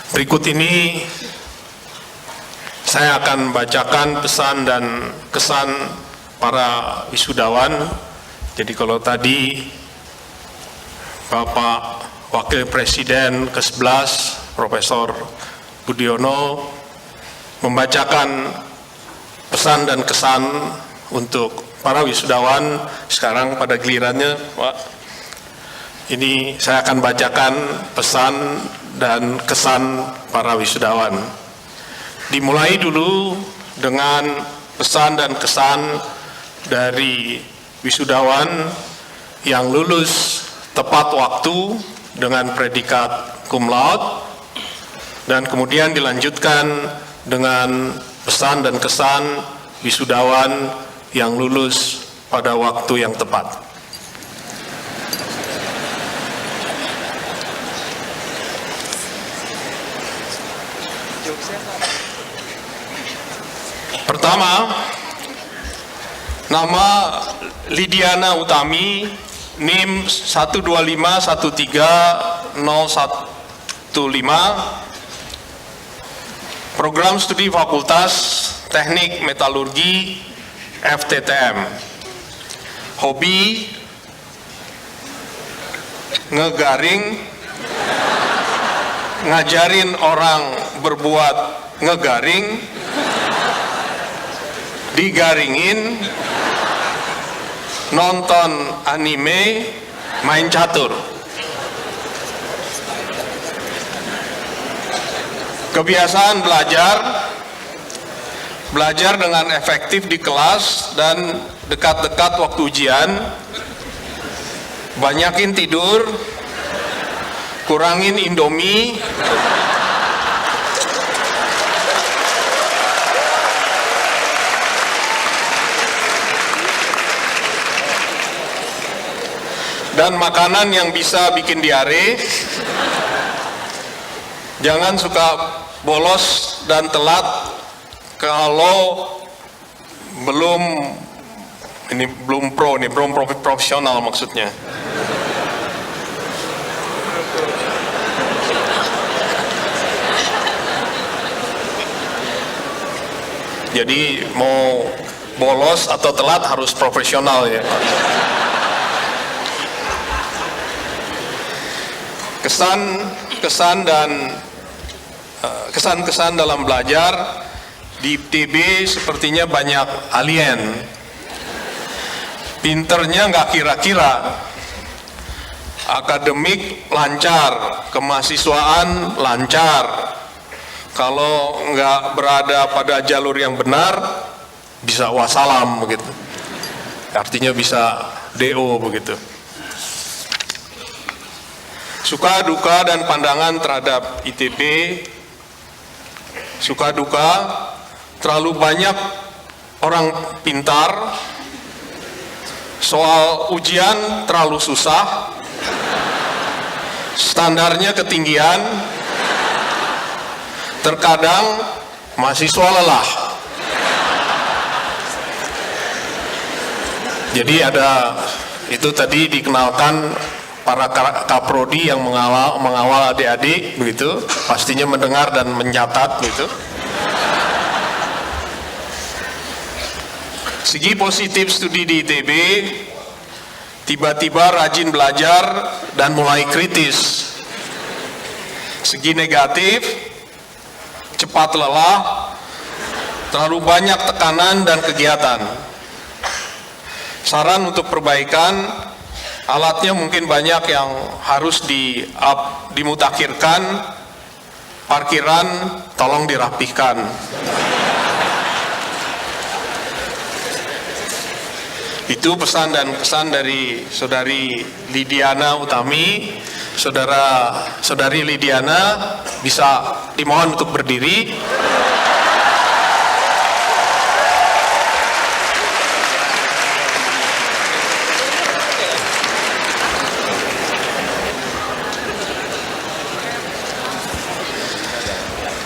Berikut ini saya akan bacakan pesan dan kesan para wisudawan. Jadi kalau tadi Bapak Wakil Presiden ke-11 Profesor Budiono membacakan pesan dan kesan untuk para wisudawan, sekarang pada gilirannya Pak, ini saya akan bacakan pesan dan kesan para wisudawan. Dimulai dulu dengan pesan dan kesan dari wisudawan yang lulus tepat waktu dengan predikat cum laude, dan kemudian dilanjutkan dengan pesan dan kesan wisudawan yang lulus pada waktu yang tepat. Pertama, nama Lidiana Utami, NIM 125130115, Program Studi Fakultas Teknik Metalurgi FTTM. Hobi ngegaring, ngajarin orang berbuat ngegaring, digaringin, nonton anime, main catur. Kebiasaan belajar dengan efektif di kelas dan dekat-dekat waktu ujian, banyakin tidur, kurangin Indomie, dan makanan yang bisa bikin diare. Jangan suka bolos dan telat kalau belum profesional maksudnya. Jadi mau bolos atau telat harus profesional ya. Kesan-kesan dalam belajar di ITB sepertinya banyak alien. Pinternya nggak kira-kira, akademik lancar, kemahasiswaan lancar. Kalau nggak berada pada jalur yang benar, bisa wassalam begitu. Artinya bisa DO begitu. Suka duka dan pandangan terhadap ITB. Suka duka, terlalu banyak orang pintar, soal ujian terlalu susah, standarnya ketinggian, terkadang mahasiswa lelah. Jadi ada, itu tadi dikenalkan para kaprodi yang mengawal adik-adik begitu, pastinya mendengar dan mencatat begitu. Segi positif studi di ITB, tiba-tiba rajin belajar dan mulai kritis. Segi negatif, cepat lelah, terlalu banyak tekanan dan kegiatan. Saran untuk perbaikan, alatnya mungkin banyak yang harus dimutakhirkan, parkiran tolong dirapihkan. Itu pesan dan kesan dari Saudari Lidiana Utami. Saudari Lidiana bisa dimohon untuk berdiri.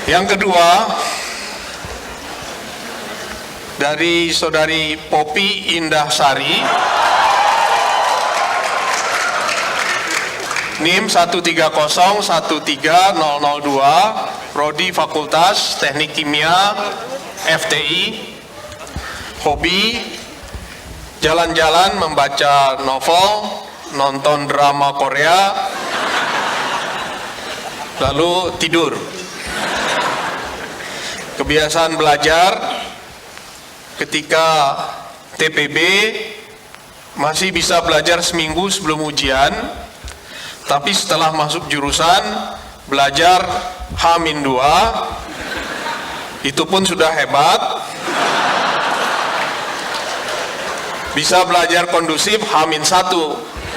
Yang kedua, dari Saudari Poppy Indah Sari. NIM 130130002, Prodi Fakultas Teknik Kimia FTI. Hobi jalan-jalan, membaca novel, nonton drama Korea, lalu tidur. Kebiasaan belajar ketika TPB masih bisa belajar seminggu sebelum ujian, tapi setelah masuk jurusan belajar H-2, itu pun sudah hebat. Bisa belajar kondusif H-1,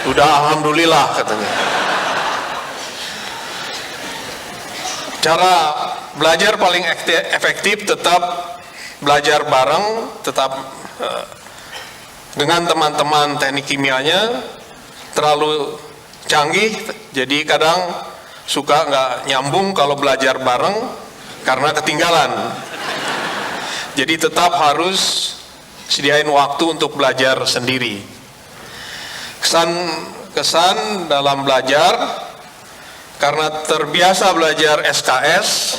udah alhamdulillah katanya. Cara belajar paling efektif tetap belajar bareng, tetap dengan teman-teman teknik kimianya. Terlalu canggih, jadi kadang suka nggak nyambung kalau belajar bareng karena ketinggalan. Jadi tetap harus sediain waktu untuk belajar sendiri. Kesan dalam belajar, karena terbiasa belajar SKS,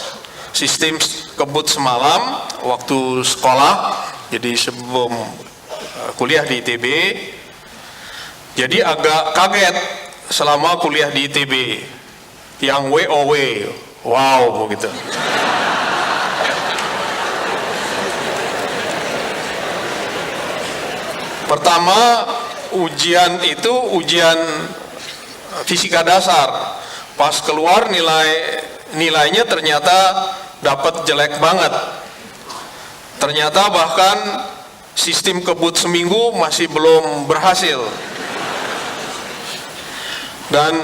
sistem kebut semalam waktu sekolah, jadi sebelum kuliah di ITB, jadi agak kaget selama kuliah di ITB yang WOW, wow begitu. Pertama, ujian itu ujian fisika dasar. Pas keluar nilainya ternyata dapat jelek banget. Ternyata bahkan sistem kebut seminggu masih belum berhasil. Dan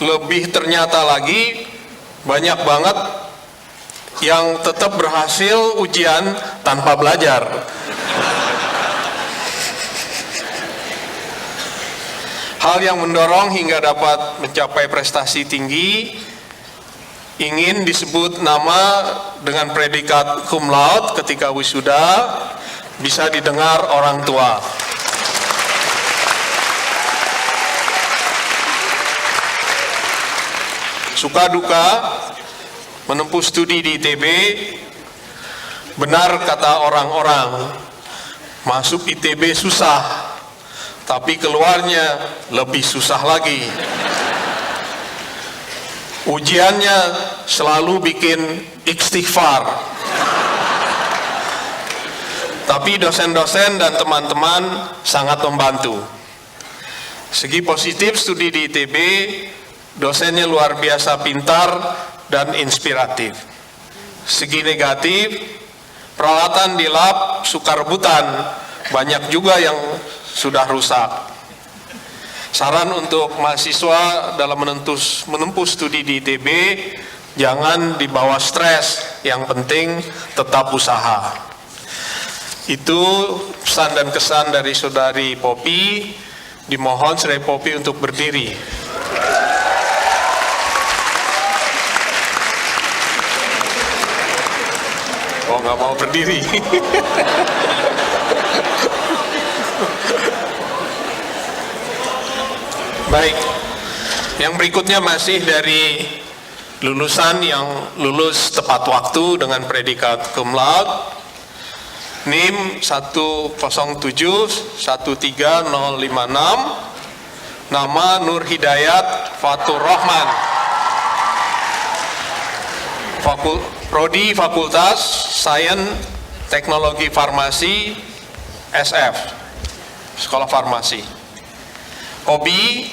lebih ternyata lagi, banyak banget yang tetap berhasil ujian tanpa belajar. Hal yang mendorong hingga dapat mencapai prestasi tinggi, ingin disebut nama dengan predikat cum laude ketika wisuda, bisa didengar orang tua. Suka duka menempuh studi di ITB, benar kata orang-orang, masuk ITB susah, tapi keluarnya lebih susah lagi. Ujiannya selalu bikin istighfar. Tapi dosen-dosen dan teman-teman sangat membantu. Segi positif studi di ITB, dosennya luar biasa pintar dan inspiratif. Segi negatif, peralatan di lab suka rebutan, banyak juga yang sudah rusak. Saran untuk mahasiswa dalam menempuh studi di ITB, jangan dibawa stres, yang penting tetap usaha. Itu pesan dan kesan dari Saudari Popi. Dimohon Saudari Popi untuk berdiri. Oh, nggak mau berdiri. Baik, yang berikutnya masih dari lulusan yang lulus tepat waktu dengan predikat cum laude, NIM 107-13056, nama Nur Hidayat Fatur Rahman, Prodi Fakultas Sains Teknologi Farmasi SF, Sekolah Farmasi. Hobi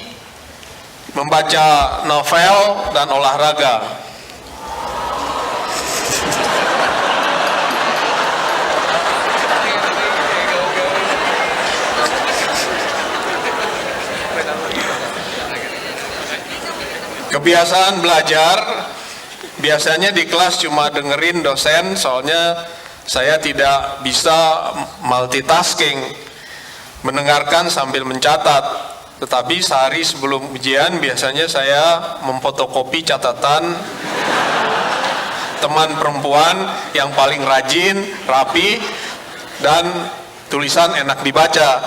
membaca novel dan olahraga. Kebiasaan belajar, biasanya di kelas cuma dengerin dosen, soalnya saya tidak bisa multitasking, mendengarkan sambil mencatat. Tetapi sehari sebelum ujian biasanya saya memfotokopi catatan teman perempuan yang paling rajin, rapi, dan tulisan enak dibaca.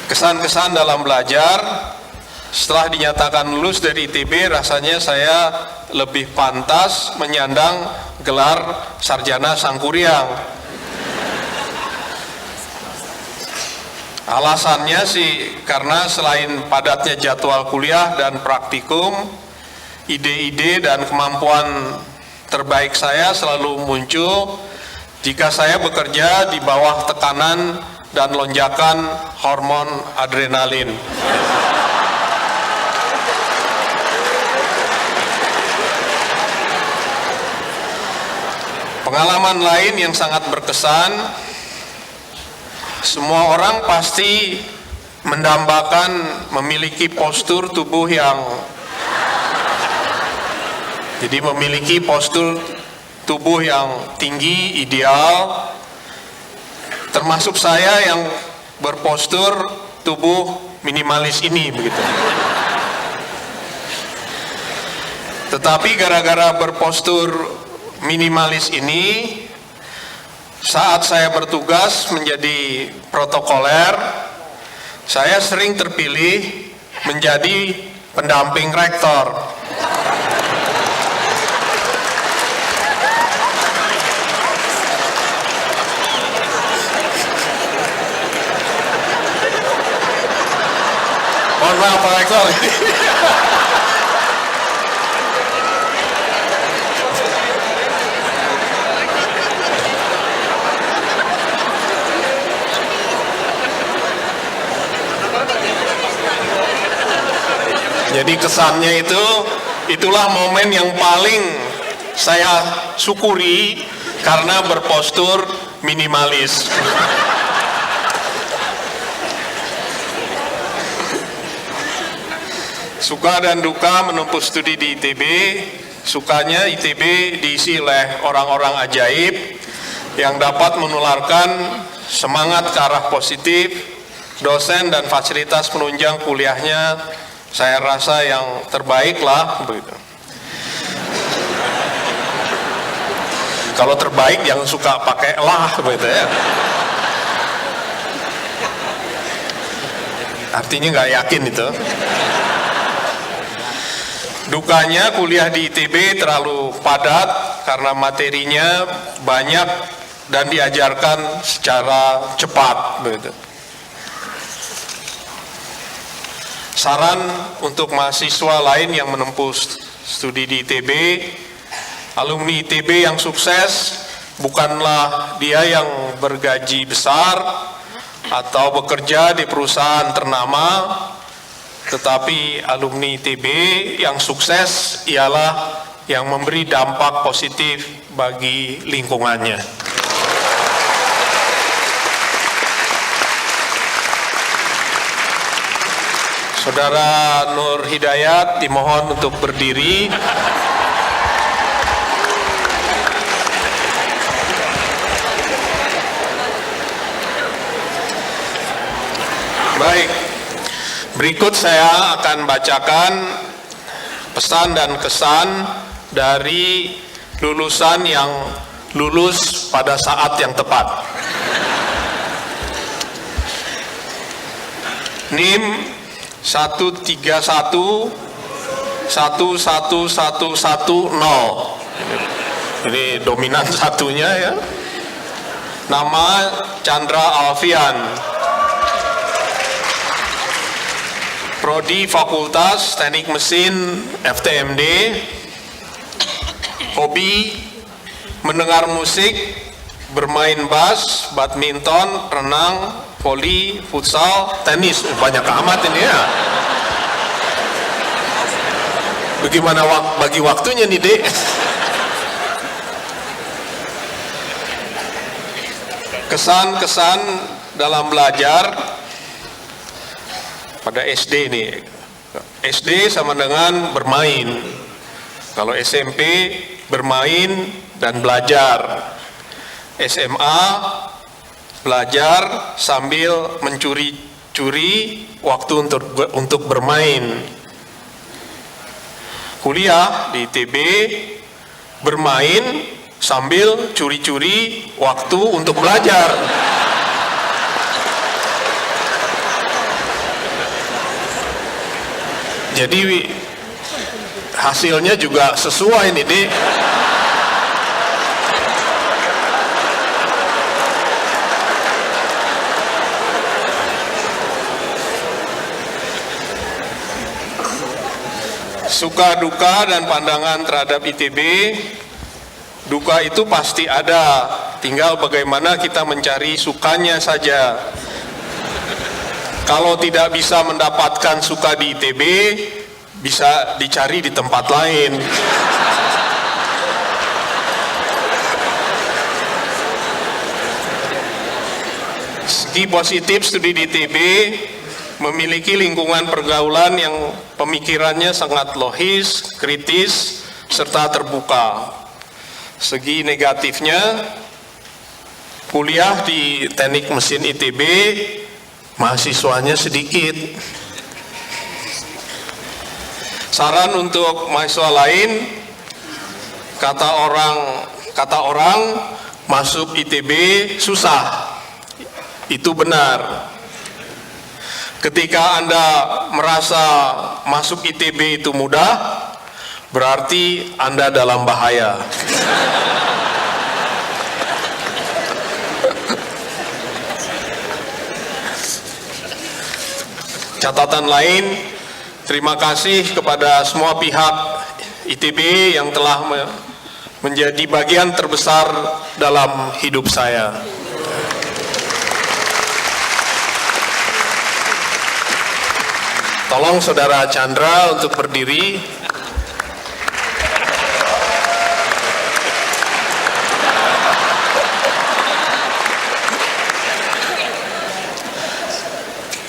Kesan-kesan dalam belajar, setelah dinyatakan lulus dari ITB, rasanya saya lebih pantas menyandang gelar sarjana sangkuriang. Alasannya sih karena selain padatnya jadwal kuliah dan praktikum, ide-ide dan kemampuan terbaik saya selalu muncul jika saya bekerja di bawah tekanan dan lonjakan hormon adrenalin. Pengalaman lain yang sangat berkesan, semua orang pasti mendambakan memiliki postur tubuh yang tinggi, ideal, termasuk saya yang berpostur tubuh minimalis ini begitu. Tetapi gara-gara berpostur minimalis ini, saat saya bertugas menjadi protokoler, saya sering terpilih menjadi pendamping rektor. Mohon maaf Pak Rektor. Jadi kesannya itulah momen yang paling saya syukuri karena berpostur minimalis. Suka dan duka menempuh studi di ITB. Sukanya ITB diisi oleh orang-orang ajaib yang dapat menularkan semangat ke arah positif. Dosen dan fasilitas penunjang kuliahnya saya rasa yang terbaik lah begitu. Kalau terbaik yang suka pakai lah begitu ya. Artinya nggak yakin itu. Dukanya kuliah di ITB terlalu padat karena materinya banyak dan diajarkan secara cepat begitu. Saran untuk mahasiswa lain yang menempuh studi di ITB, alumni ITB yang sukses bukanlah dia yang bergaji besar atau bekerja di perusahaan ternama, tetapi alumni ITB yang sukses ialah yang memberi dampak positif bagi lingkungannya. Saudara Nur Hidayat dimohon untuk berdiri. Baik, berikut saya akan bacakan pesan dan kesan dari lulusan yang lulus pada saat yang tepat. NIM 1311110. Ini dominan satunya ya. Nama Chandra Alfian. Prodi Fakultas Teknik Mesin FTMD. Hobi mendengar musik, bermain bass, badminton, renang, voli, futsal, tenis. Banyak amat ini ya. Bagaimana bagi waktunya nih, Dek? Kesan-kesan dalam belajar pada SD nih. SD sama dengan bermain. Kalau SMP bermain dan belajar. SMA belajar sambil mencuri-curi waktu untuk bermain. Kuliah di ITB bermain sambil curi-curi waktu untuk belajar. Jadi hasilnya juga sesuai nih, Dik. Suka duka dan pandangan terhadap ITB, duka itu pasti ada, tinggal bagaimana kita mencari sukanya saja. Kalau tidak bisa mendapatkan suka di ITB, bisa dicari di tempat lain. Segi positif studi di ITB, memiliki lingkungan pergaulan yang pemikirannya sangat logis, kritis, serta terbuka. Segi negatifnya, kuliah di teknik mesin ITB, mahasiswanya sedikit. Saran untuk mahasiswa lain, kata orang masuk ITB susah. Itu benar. Ketika Anda merasa masuk ITB itu mudah, berarti Anda dalam bahaya. Catatan lain, terima kasih kepada semua pihak ITB yang telah menjadi bagian terbesar dalam hidup saya. Tolong Saudara Chandra untuk berdiri.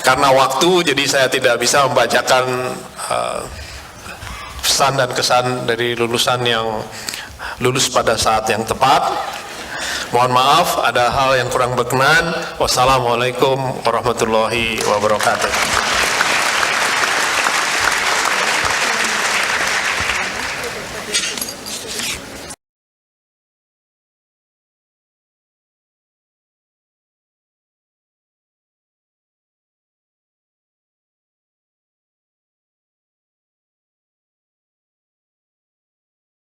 Karena waktu, jadi saya tidak bisa membacakan pesan dan kesan dari lulusan yang lulus pada saat yang tepat. Mohon maaf, ada hal yang kurang berkenan. Wassalamualaikum warahmatullahi wabarakatuh.